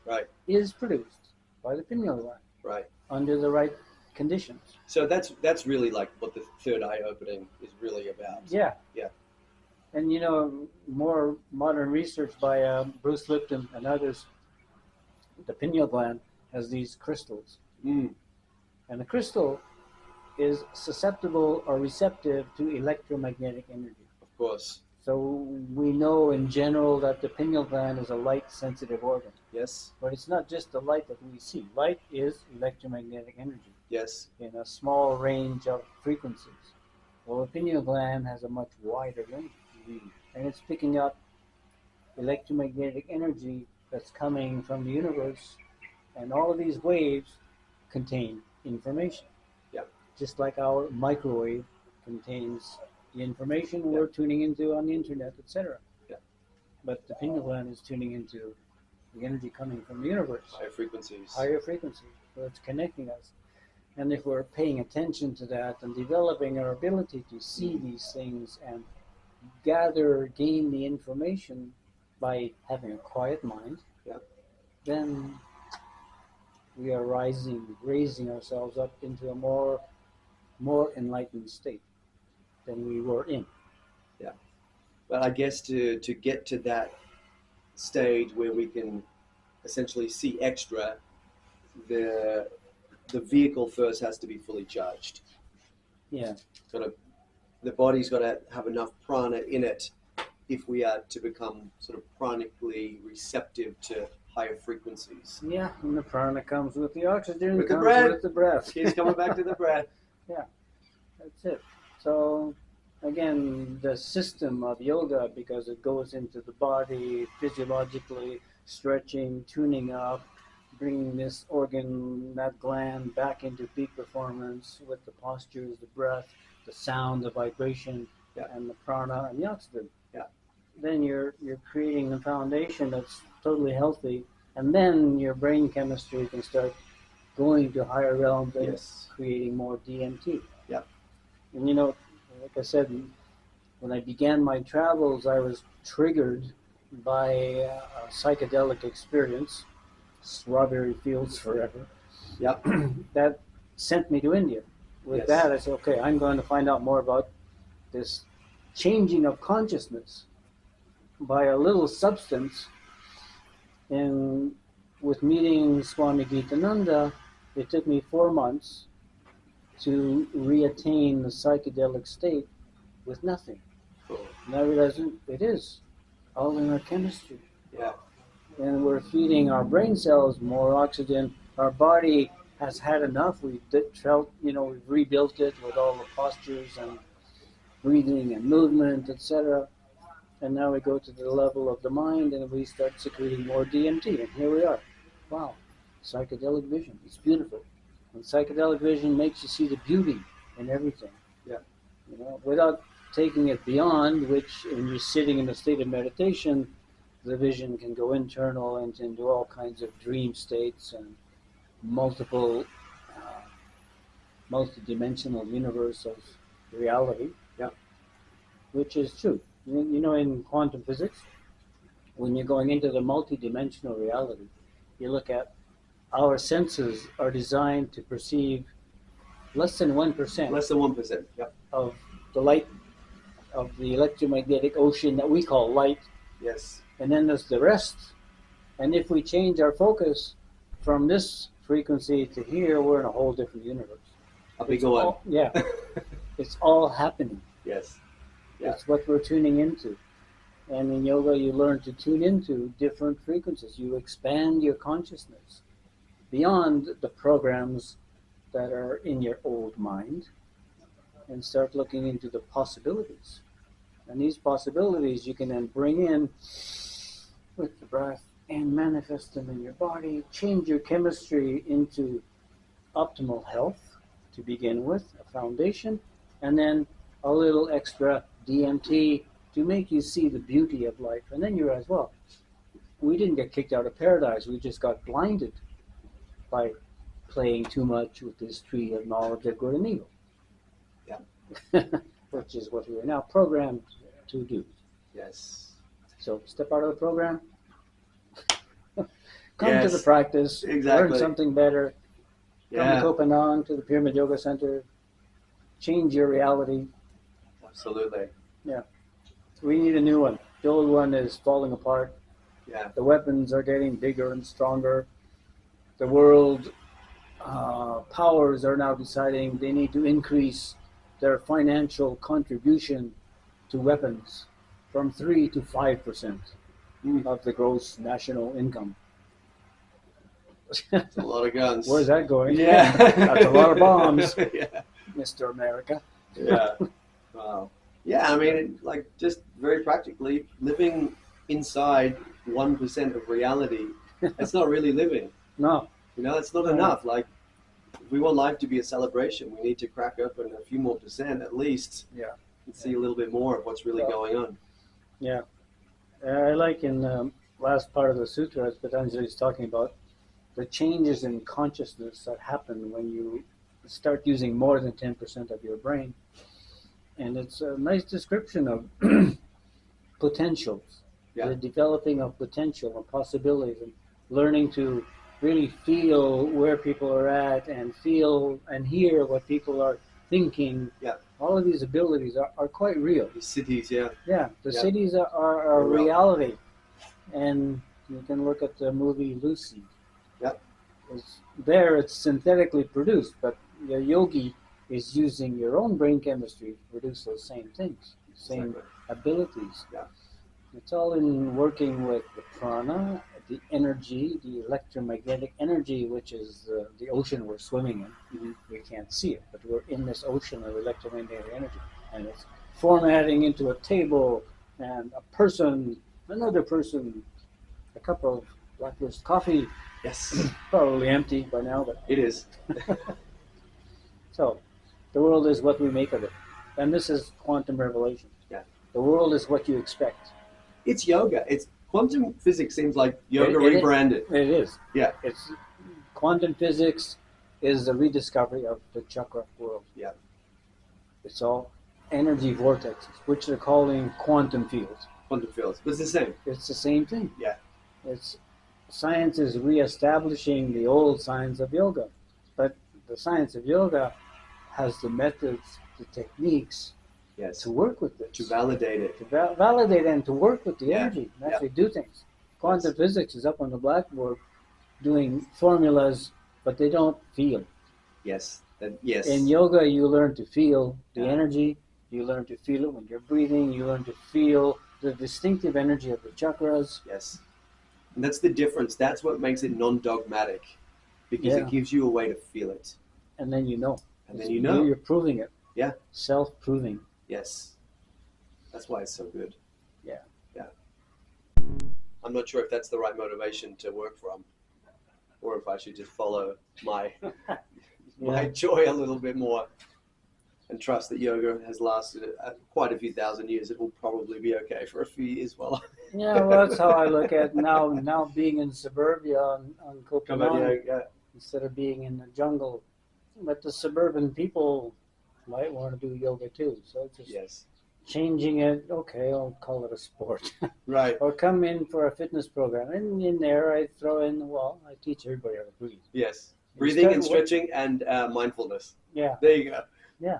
A: is produced by the pineal gland.
B: Right.
A: Under the right conditions.
B: So that's really like what the third eye opening is really about.
A: Yeah.
B: Yeah.
A: And more modern research by Bruce Lipton and others, the pineal gland has these crystals.
B: Mm.
A: And the crystal is susceptible or receptive to electromagnetic energy.
B: Of course.
A: So we know in general that the pineal gland is a light-sensitive organ.
B: Yes.
A: But it's not just the light that we see. Light is electromagnetic energy.
B: Yes.
A: In a small range of frequencies. Well, the pineal gland has a much wider range. And it's picking up electromagnetic energy that's coming from the universe. And all of these waves contain information.
B: Yeah.
A: Just like our microwave contains the information we're tuning into on the internet, etc.
B: Yeah.
A: But the pineal gland is tuning into the energy coming from the universe.
B: Higher frequencies.
A: Higher frequencies. So it's connecting us. And if we're paying attention to that and developing our ability to see these things and gain the information by having a quiet mind, then we are raising ourselves up into a more enlightened state than we were in.
B: Yeah. But I guess to get to that stage where we can essentially see extra, the vehicle first has to be fully charged.
A: Yeah.
B: The body's got to have enough prana in it if we are to become sort of pranically receptive to higher frequencies.
A: Yeah, and the prana comes with the oxygen,
B: with
A: the breath.
B: He's coming back to the breath.
A: Yeah, that's it. So, again, the system of yoga, because it goes into the body physiologically, stretching, tuning up, bringing this organ, that gland back into peak performance with the postures, the breath, the sound, the vibration, and the prana and the oxygen.
B: Yeah.
A: Then you're creating the foundation that's totally healthy, and then your brain chemistry can start going to higher realms and creating more DMT.
B: Yeah.
A: And like I said, when I began my travels, I was triggered by a psychedelic experience. strawberry fields forever.
B: Yep.
A: That sent me to India. With
B: Yes.
A: that, I said, okay, I'm going to find out more about this changing of consciousness by a little substance. And with meeting Swami Gitananda, it took me 4 months to reattain the psychedelic state with nothing.
B: Cool.
A: And I realized it is all in our chemistry.
B: Yeah.
A: And we're feeding our brain cells more oxygen. Our body has had enough. We've rebuilt it with all the postures and breathing and movement, etc. And now we go to the level of the mind and we start secreting more DMT. And here we are. Wow. Psychedelic vision. It's beautiful. And psychedelic vision makes you see the beauty in everything.
B: Yeah.
A: Without taking it beyond, which when you're sitting in a state of meditation, the vision can go internal and into all kinds of dream states and multiple, multi-dimensional universe of reality.
B: Yeah.
A: Which is true. In quantum physics, when you're going into the multi-dimensional reality, you look at our senses are designed to perceive less than 1%.
B: Less than 1%. Yep.
A: Of the light, of the electromagnetic ocean that we call light.
B: Yes.
A: And then there's the rest. And if we change our focus from this frequency to here, we're in a whole different universe.
B: A bigger one.
A: Yeah. It's all happening.
B: Yes. Yeah.
A: It's what we're tuning into. And in yoga, you learn to tune into different frequencies. You expand your consciousness beyond the programs that are in your old mind and start looking into the possibilities. And these possibilities you can then bring in with the breath and manifest them in your body, change your chemistry into optimal health to begin with, a foundation, and then a little extra DMT to make you see the beauty of life. And then you realize, well, we didn't get kicked out of paradise, we just got blinded by playing too much with this tree of knowledge of good and evil.
B: Yeah.
A: Which is what we are now programmed to do.
B: Yes.
A: So step out of the program, come
B: Yes.
A: to the practice,
B: Exactly.
A: learn something better, come
B: Yeah.
A: to Copenhagen, to the Pyramid Yoga Center, change your reality.
B: Absolutely.
A: We need a new one. The old one is falling apart.
B: Yeah.
A: The weapons are getting bigger and stronger. The world powers are now deciding they need to increase their financial contribution to weapons from 3 to 5% of the gross national income.
B: It's a lot of guns.
A: Where's that going?
B: Yeah.
A: That's a lot of bombs,
B: Yeah.
A: Mr. America.
B: Yeah. Wow. Yeah, I mean, just very practically, living inside 1% of reality, it's not really living.
A: No.
B: It's not enough. If we want life to be a celebration, we need to crack open a few more percent at least.
A: Yeah.
B: And see a little bit more of what's really going on.
A: Yeah. I like in the last part of the sutra, as Patanjali is talking about, the changes in consciousness that happen when you start using more than 10% of your brain. And it's a nice description of potentials,
B: Yeah.
A: the developing of potential and possibilities, and learning to really feel where people are at and feel and hear what people are thinking.
B: Yeah.
A: All of these abilities are quite real.
B: The cities, yeah.
A: Yeah, the
B: Yeah.
A: cities are a
B: Real.
A: reality. And you can look at the movie Lucy.
B: Yep.
A: It's synthetically produced, but your yogi is using your own brain chemistry to produce those same things, same
B: Exactly.
A: abilities.
B: Yeah.
A: It's all in working with the prana, the energy, the electromagnetic energy, which is the ocean we're swimming in.
B: Mhm.
A: We can't see it, but we're in this ocean of electromagnetic energy. And it's formatting into a table and a person, another person, a cup of Blacklist coffee,
B: Yes.
A: probably empty by now, but
B: It is.
A: so the world is what we make of it. And this is quantum revelation.
B: Yeah.
A: The world is what you expect.
B: It's yoga. It's quantum physics seems like yoga
A: It-
B: rebranded.
A: It is.
B: Yeah.
A: It's quantum physics is the rediscovery of the chakra world.
B: Yeah.
A: It's all energy vortexes, which they're calling quantum fields.
B: Quantum fields. But it's the same.
A: It's the same thing.
B: Yeah.
A: It's science is reestablishing the old science of yoga, but the science of yoga has the methods, the techniques
B: Yes.
A: to work with this,
B: To validate it.
A: to validate and to work with the
B: Yeah.
A: energy and
B: Yeah.
A: actually do things. Quantum
B: Yes.
A: physics is up on the blackboard doing formulas, but they don't feel.
B: Yes. Yes.
A: In yoga, you learn to feel the
B: Yeah.
A: energy. You learn to feel it when you're breathing. You learn to feel the distinctive energy of the chakras.
B: Yes. And that's the difference. That's what makes it non-dogmatic, because
A: Yeah.
B: it gives you a way to feel it.
A: And then you know.
B: And then you know.
A: You're proving it.
B: Yeah.
A: Self-proving.
B: Yes. That's why it's so good.
A: Yeah.
B: Yeah. I'm not sure if that's the right motivation to work from, or if I should just follow my my joy a little bit more and trust that yoga has lasted quite a few thousand years. It will probably be okay for a few years while
A: Yeah, well, that's how I look at now. Now being in suburbia on Copenhagen instead of being in the jungle, but the suburban people might want to do yoga too. So it's just
B: yes,
A: changing it. Okay, I'll call it a sport.
B: right.
A: Or come in for a fitness program, and in there I throw in. Well, I teach everybody how to breathe.
B: Yes, breathing and stretching and mindfulness.
A: Yeah.
B: There you go.
A: Yeah.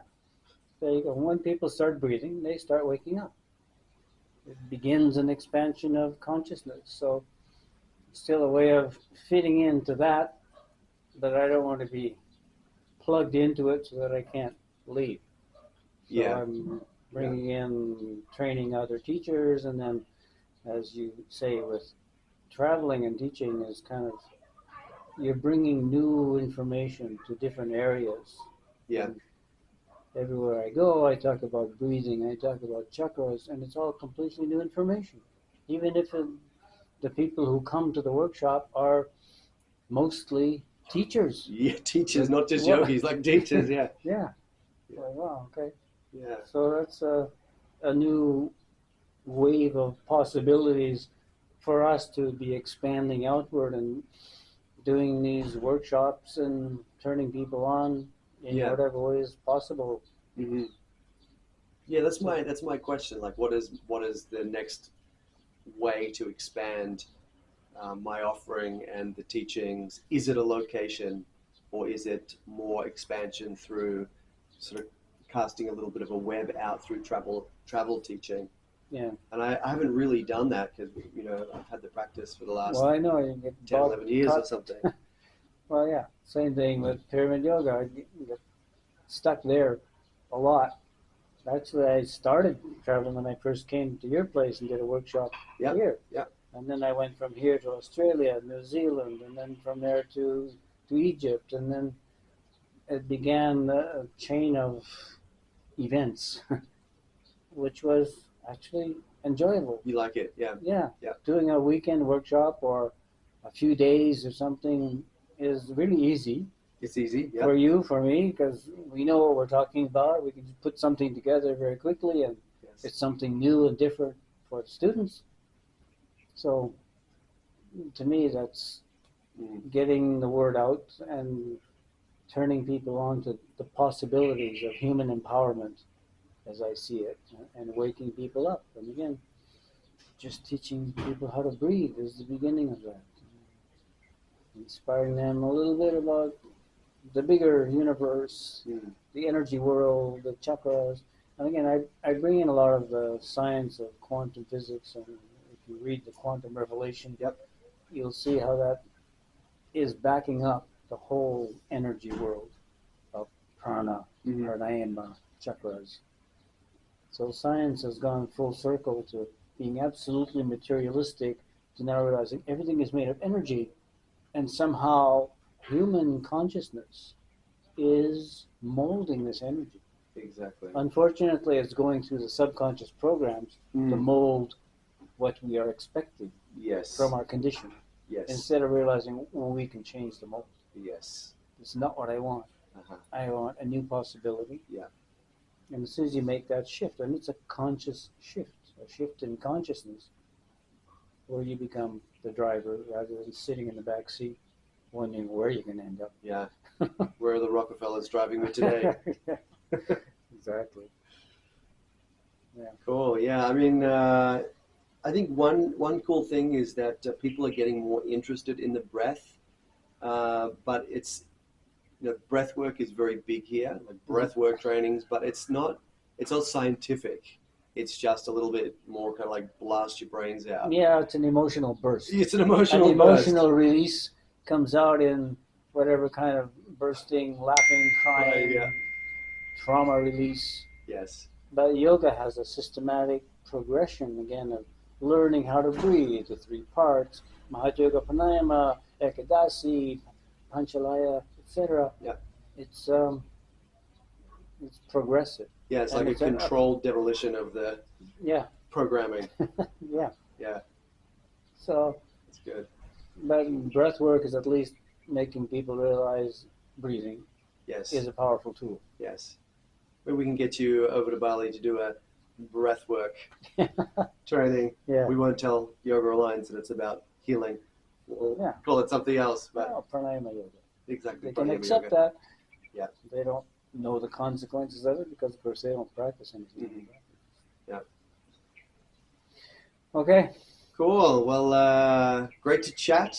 A: There you go. When people start breathing, they start waking up. It begins an expansion of consciousness. So, still a way of fitting into that, but I don't want to be plugged into it so that I can't leave. So
B: Yeah.
A: I'm bringing in training other teachers, and then, as you say, with traveling and teaching is kind of you're bringing new information to different areas.
B: Yeah.
A: And everywhere I go, I talk about breathing, I talk about chakras, and it's all completely new information. Even if the people who come to the workshop are mostly teachers.
B: Yeah, teachers, not just yogis, like teachers. Yeah.
A: Yeah. Like, wow. Okay.
B: Yeah.
A: So that's a new wave of possibilities for us to be expanding outward and doing these workshops and turning people on in whatever ways possible.
B: Mm-hmm. Yeah, that's my question. Like, what is the next way to expand my offering and the teachings? Is it a location, or is it more expansion through sort of casting a little bit of a web out through travel teaching?
A: Yeah.
B: And I haven't really done that because I've had the practice for the last
A: Well, I know you get
B: 10, 11 years or something.
A: Well, yeah, same thing with pyramid yoga. I get stuck there a lot. Actually, I started traveling when I first came to your place and did a workshop here.
B: Yeah.
A: And then I went from here to Australia, New Zealand, and then from there to Egypt. And then it began a chain of events, which was actually enjoyable.
B: You like it? Yeah.
A: Yeah.
B: Yeah.
A: Doing a weekend workshop or a few days or something is really easy.
B: It's easy. Yeah.
A: For you, for me, because we know what we're talking about. We can just put something together very quickly, and it's something new and different for the students. So, to me, that's getting the word out and turning people on to the possibilities of human empowerment, as I see it, and waking people up. And again, just teaching people how to breathe is the beginning of that. Inspiring them a little bit about the bigger universe, the energy world, the chakras. And again, I bring in a lot of the science of quantum physics, and if you read the Quantum Revelation, you'll see how that is backing up the whole energy world of prana, pranayama, chakras. So science has gone full circle to being absolutely materialistic, to now realizing everything is made of energy, and somehow human consciousness is molding this energy.
B: Exactly.
A: Unfortunately, it's going through the subconscious programs to mold what we are expecting from our condition.
B: Yes.
A: Instead of realizing, well, we can change the mold.
B: Yes.
A: It's not what I want. I want a new possibility.
B: Yeah.
A: And as soon as you make that shift, and it's a conscious shift, a shift in consciousness, where you become the driver rather than sitting in the back seat wondering where you're going to end up.
B: Yeah. Where are the Rockefellers driving me today?
A: Exactly. Yeah.
B: Cool. Yeah. I mean, I think one cool thing is that people are getting more interested in the breath, but it's breath work is very big here, like breath work trainings, but it's not scientific. It's just a little bit more kind of like blast your brains out.
A: Yeah, it's an emotional burst.
B: It's an
A: An
B: emotional burst.
A: emotional release comes out in whatever kind of bursting, laughing, crying,
B: Yeah.
A: trauma release.
B: Yes.
A: But yoga has a systematic progression again of learning how to breathe, the three parts: Mahata Yoga Pranayama, Ekadasi, Panchalaya, etc.
B: Yeah.
A: It's progressive.
B: Yeah, it's
A: And
B: like
A: it's
B: a controlled demolition of the
A: Yeah.
B: programming.
A: Yeah.
B: Yeah,
A: So,
B: that's good.
A: but breath work is at least making people realize breathing
B: Yes.
A: is a powerful tool.
B: Yes. Maybe we can get you over to Bali to do a breath work training.
A: Yeah.
B: We won't tell Yoga Alliance that it's about healing. We'll
A: Yeah.
B: call it something else, but
A: Well, pranayama yoga.
B: exactly.
A: They can
B: pranayama
A: accept
B: yoga.
A: that.
B: Yeah.
A: They don't know the consequences of it because, of course, they don't practice anything.
B: Mhm. Yeah.
A: Okay.
B: Cool. Well, great to chat.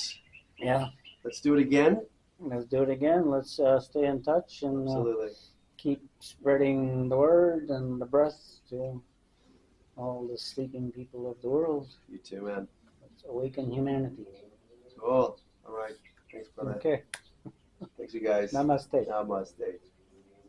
A: Yeah.
B: Let's do it again.
A: Let's do it again. Let's stay in touch and
B: Absolutely.
A: keep spreading the word and the breath to all the sleeping people of the world.
B: You too, man.
A: Let's awaken humanity.
B: Cool. All right. Thanks, brother.
A: Okay.
B: Thanks, you guys.
A: Namaste.
B: Namaste.